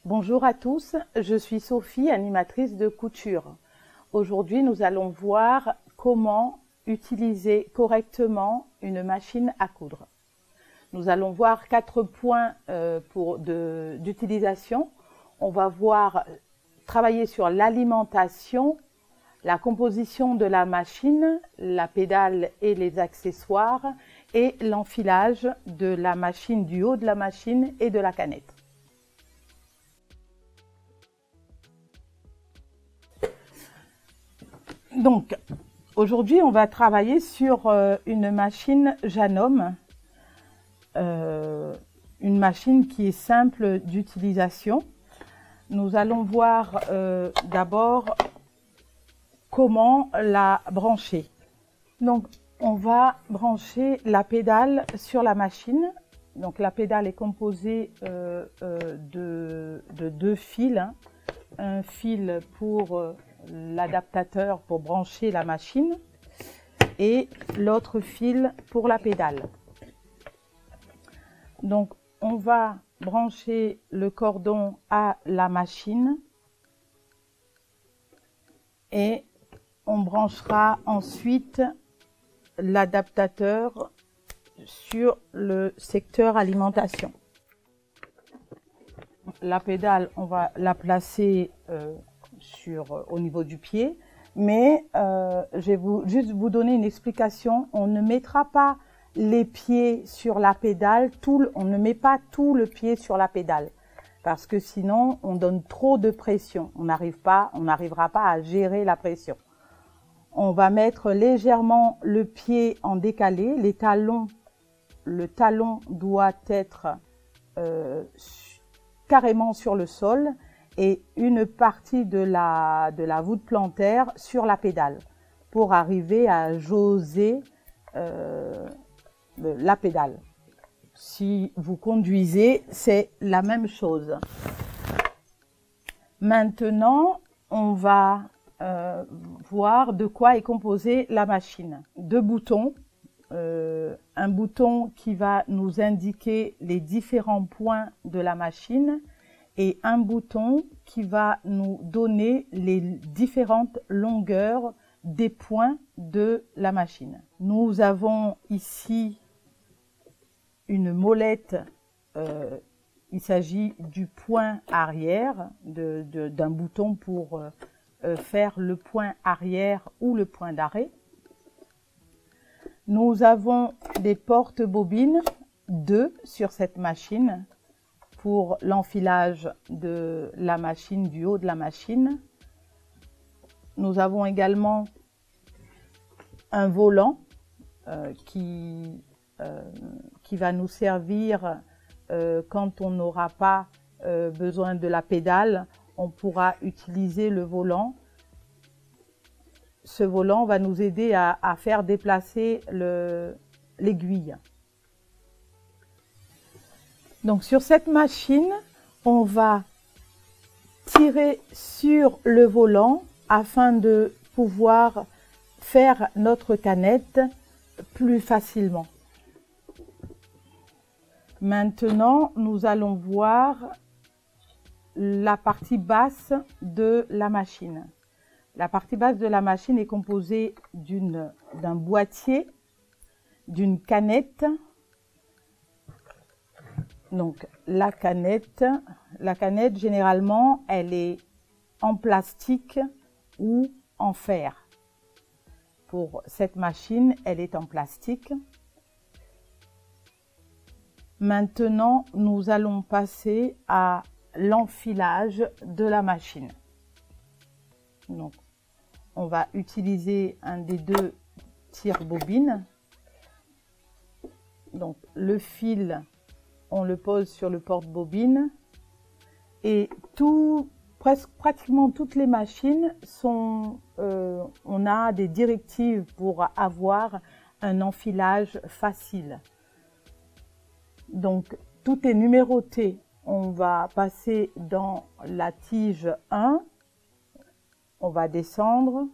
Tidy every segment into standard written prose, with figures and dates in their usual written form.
Bonjour à tous, je suis Sophie, animatrice de couture. Aujourd'hui, nous allons voir comment utiliser correctement une machine à coudre. Nous allons voir 4 points d'utilisation. On va voir travailler sur l'alimentation, la composition de la machine, la pédale et les accessoires et l'enfilage de la machine, du haut de la machine et de la canette. Donc, aujourd'hui, on va travailler sur une machine Janome, une machine qui est simple d'utilisation. Nous allons voir d'abord comment la brancher. Donc, on va brancher la pédale sur la machine. Donc, la pédale est composée de 2 fils, hein. Un fil pour l'adaptateur pour brancher la machine et l'autre fil pour la pédale. Donc, on va brancher le cordon à la machine et on branchera ensuite l'adaptateur sur le secteur alimentation. La pédale, on va la placer au niveau du pied, mais je vais juste vous donner une explication. On ne mettra pas les pieds sur la pédale, on ne met pas tout le pied sur la pédale, parce que sinon on donne trop de pression. On n'arrivera pas à gérer la pression. On va mettre légèrement le pied en décalé. Le talon doit être carrément sur le sol et une partie de la voûte plantaire sur la pédale pour arriver à jauger la pédale. Si vous conduisez, c'est la même chose. Maintenant, on va voir de quoi est composée la machine. 2 boutons. Un bouton qui va nous indiquer les différents points de la machine et un bouton qui va nous donner les différentes longueurs des points de la machine. Nous avons ici une molette, il s'agit du point arrière, d'un bouton pour faire le point arrière ou le point d'arrêt. Nous avons des porte-bobines, 2 sur cette machine pour l'enfilage de la machine, du haut de la machine. Nous avons également un volant qui va nous servir quand on n'aura pas besoin de la pédale. On pourra utiliser le volant. Ce volant va nous aider à faire déplacer l'aiguille. Donc sur cette machine, on va tirer sur le volant afin de pouvoir faire notre canette plus facilement. Maintenant, nous allons voir la partie basse de la machine. La partie basse de la machine est composée d'un boîtier, d'une canette. Donc la canette généralement, elle est en plastique ou en fer. Pour cette machine, elle est en plastique. Maintenant, nous allons passer à l'enfilage de la machine. Donc, on va utiliser un des 2 tire-bobines. Donc, le fil, on le pose sur le porte-bobine. Et pratiquement toutes les machines on a des directives pour avoir un enfilage facile. Donc, tout est numéroté. On va passer dans la tige 1. On va descendre.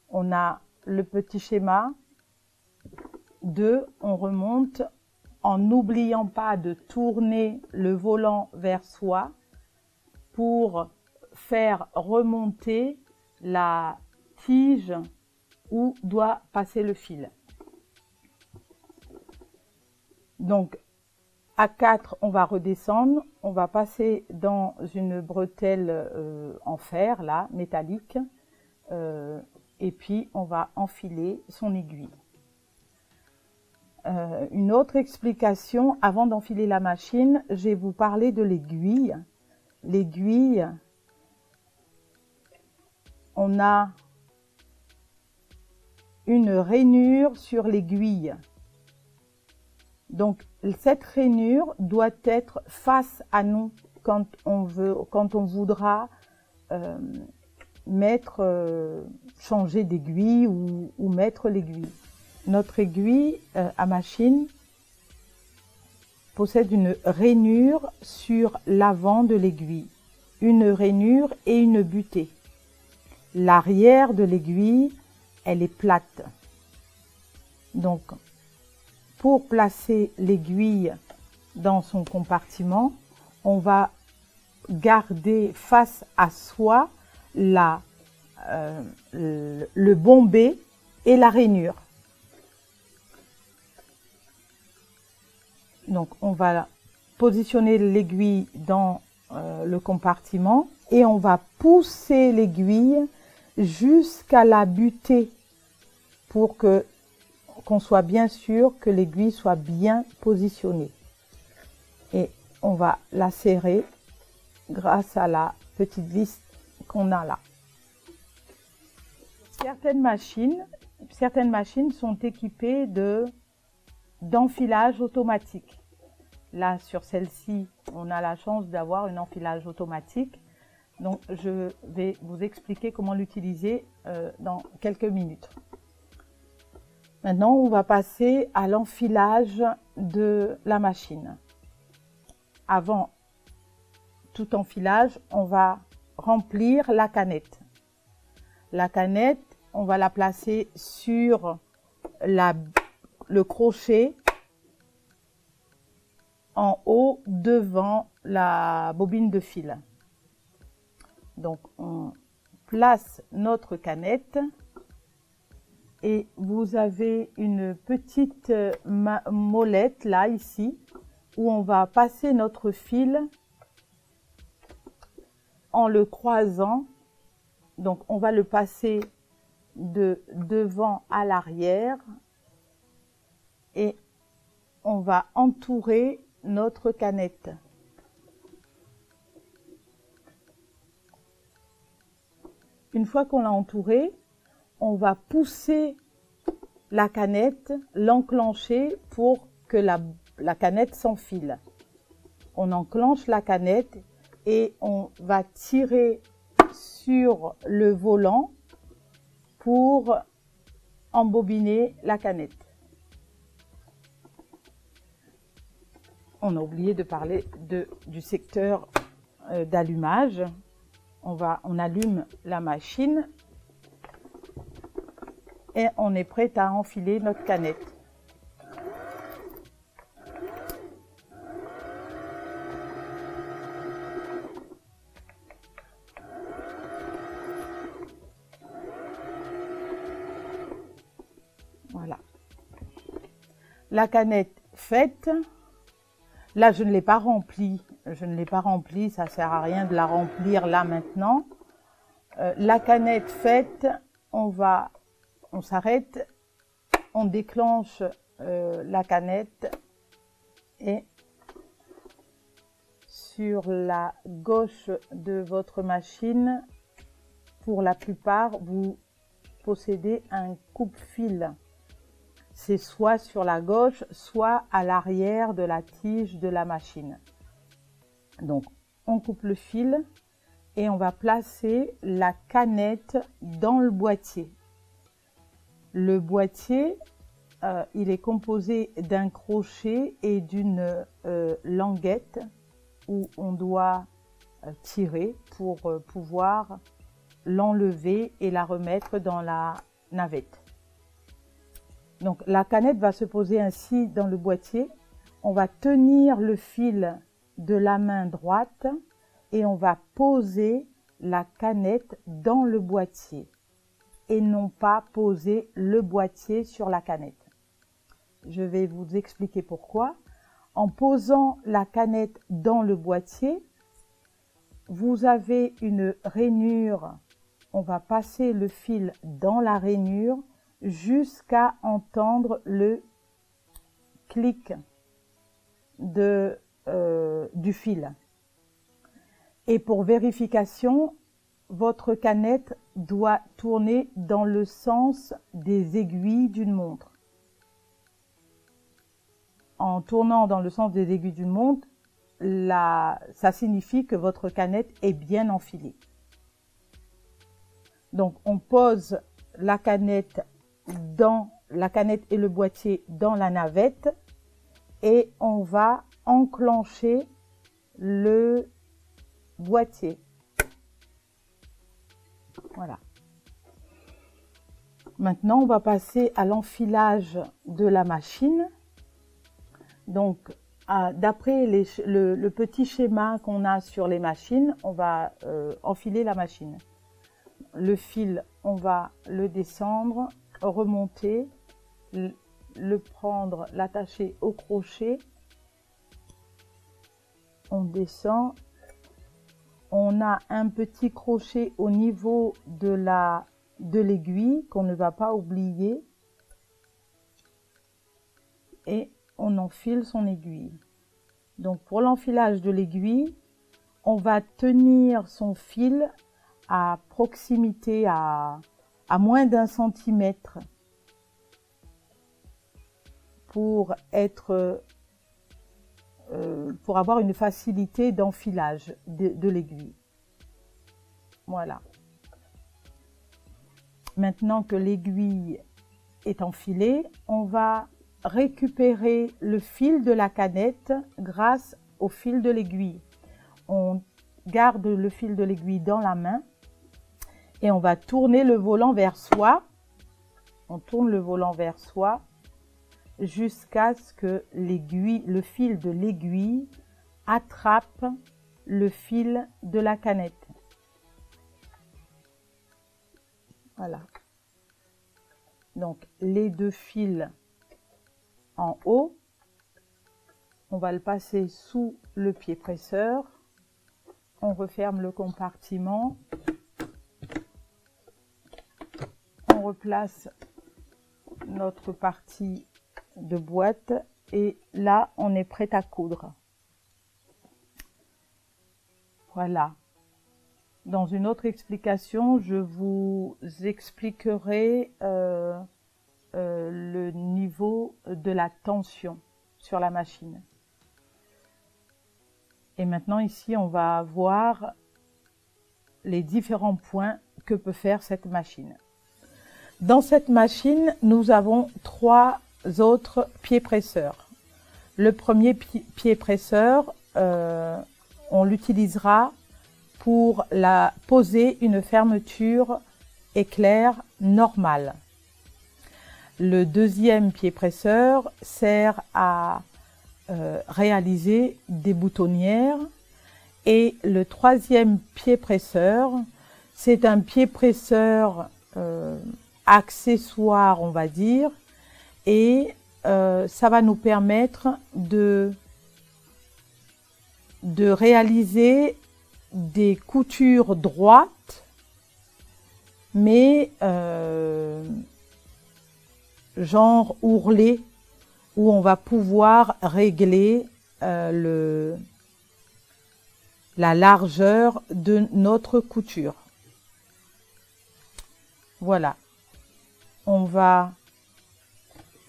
On a le petit schéma. 2, on remonte en n'oubliant pas de tourner le volant vers soi pour faire remonter la tige où doit passer le fil. Donc, à 4, on va redescendre, on va passer dans une bretelle en fer, là, métallique, et puis on va enfiler son aiguille. Une autre explication, avant d'enfiler la machine, je vais vous parler de l'aiguille. L'aiguille, on a une rainure sur l'aiguille. Donc, cette rainure doit être face à nous quand on voudra changer d'aiguille ou mettre l'aiguille. Notre aiguille à machine possède une rainure sur l'avant de l'aiguille, une rainure et une butée. L'arrière de l'aiguille, elle est plate. Donc, pour placer l'aiguille dans son compartiment, on va garder face à soi le bombé et la rainure. Donc, on va positionner l'aiguille dans le compartiment et on va pousser l'aiguille jusqu'à la butée pour qu'on soit bien sûr que l'aiguille soit bien positionnée. Et on va la serrer grâce à la petite vis qu'on a là. Certaines machines sont équipées d'enfilage automatique. Là, sur celle-ci, on a la chance d'avoir un enfilage automatique. Donc, je vais vous expliquer comment l'utiliser dans quelques minutes. Maintenant, on va passer à l'enfilage de la machine. Avant tout enfilage, on va remplir la canette. La canette, on va la placer sur le crochet en haut devant la bobine de fil. Donc, on place notre canette et vous avez une petite molette là, ici, où on va passer notre fil en le croisant. Donc, on va le passer de devant à l'arrière et on va entourer notre canette. Une fois qu'on l'a entourée, on va pousser la canette, l'enclencher pour que la canette s'enfile. On enclenche la canette et on va tirer sur le volant pour embobiner la canette. On a oublié de parler du secteur d'allumage. On allume la machine et on est prêt à enfiler notre canette. Voilà. La canette faite. Là, je ne l'ai pas remplie. Ça sert à rien de la remplir là maintenant. La canette faite, on s'arrête, on déclenche la canette et sur la gauche de votre machine, pour la plupart, vous possédez un coupe-fil. C'est soit sur la gauche, soit à l'arrière de la tige de la machine. Donc, on coupe le fil et on va placer la canette dans le boîtier. Le boîtier, il est composé d'un crochet et d'une languette où on doit tirer pour pouvoir l'enlever et la remettre dans la navette. Donc, la canette va se poser ainsi dans le boîtier. On va tenir le fil de la main droite et on va poser la canette dans le boîtier et non pas poser le boîtier sur la canette. Je vais vous expliquer pourquoi. En posant la canette dans le boîtier, vous avez une rainure. On va passer le fil dans la rainure jusqu'à entendre le clic du fil. Et pour vérification, votre canette doit tourner dans le sens des aiguilles d'une montre. En tournant dans le sens des aiguilles d'une montre, ça signifie que votre canette est bien enfilée. Donc, on pose la canette et le boîtier dans la navette et on va enclencher le boîtier. Voilà. Maintenant, on va passer à l'enfilage de la machine. Donc, d'après le petit schéma qu'on a sur les machines, on va enfiler la machine. Le fil, on va le descendre, remonter, le prendre, l'attacher au crochet. On descend. On a un petit crochet au niveau de l'aiguille qu'on ne va pas oublier. Et on enfile son aiguille. Donc pour l'enfilage de l'aiguille, on va tenir son fil à proximité, à moins d'1 centimètre pour avoir une facilité d'enfilage de l'aiguille. Voilà. Maintenant que l'aiguille est enfilée, on va récupérer le fil de la canette grâce au fil de l'aiguille. On garde le fil de l'aiguille dans la main et on va tourner le volant vers soi. On tourne le volant vers soi jusqu'à ce que le fil de l'aiguille attrape le fil de la canette. Voilà. Donc les deux fils en haut, on va le passer sous le pied presseur. On referme le compartiment. On replace notre partie de boîte et là, on est prêt à coudre. Voilà. Dans une autre explication, je vous expliquerai le niveau de la tension sur la machine. Et maintenant ici, on va voir les différents points que peut faire cette machine. Dans cette machine, nous avons 3 autres pieds presseurs. Le premier pied presseur, on l'utilisera pour poser une fermeture éclair normale. Le deuxième pied presseur sert à réaliser des boutonnières et le troisième pied presseur, c'est un pied presseur accessoire, on va dire, et ça va nous permettre de réaliser des coutures droites, mais genre ourlées, où on va pouvoir régler la largeur de notre couture. Voilà.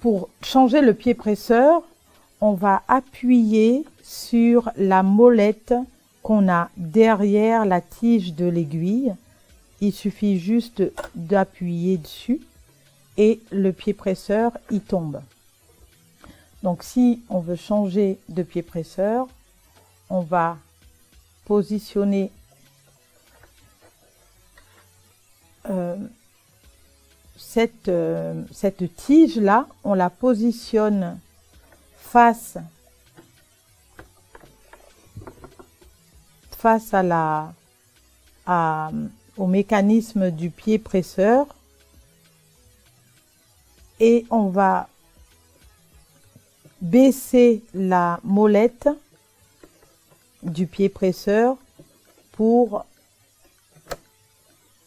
Pour changer le pied presseur, on va appuyer sur la molette qu'on a derrière la tige de l'aiguille. Il suffit juste d'appuyer dessus et le pied presseur y tombe. Donc si on veut changer de pied presseur, on va positionner cette tige là, on la positionne face face au mécanisme du pied presseur et on va baisser la molette du pied presseur pour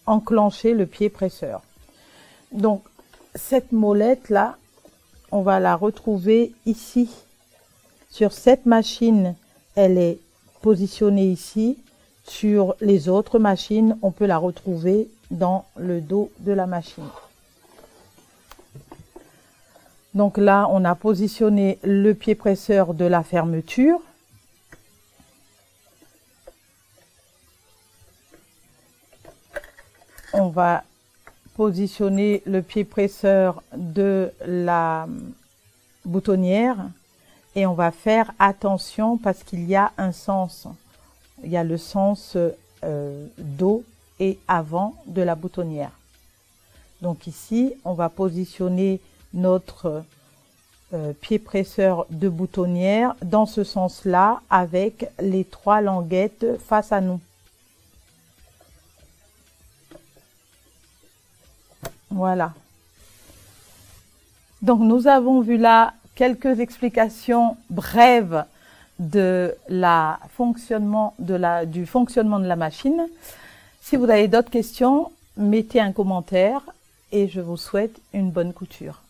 enclencher le pied presseur. Donc cette molette là, on va la retrouver ici sur cette machine. Elle est positionnée ici. Sur les autres machines, on peut la retrouver dans le dos de la machine. Donc là, on a positionné le pied presseur de la fermeture. On va positionner le pied presseur de la boutonnière et on va faire attention parce qu'il y a un sens. Il y a le sens dos et avant de la boutonnière. Donc ici, on va positionner notre pied presseur de boutonnière dans ce sens-là avec les 3 languettes face à nous. Voilà. Donc nous avons vu là quelques explications brèves de du fonctionnement de la machine. Si vous avez d'autres questions, mettez un commentaire et je vous souhaite une bonne couture.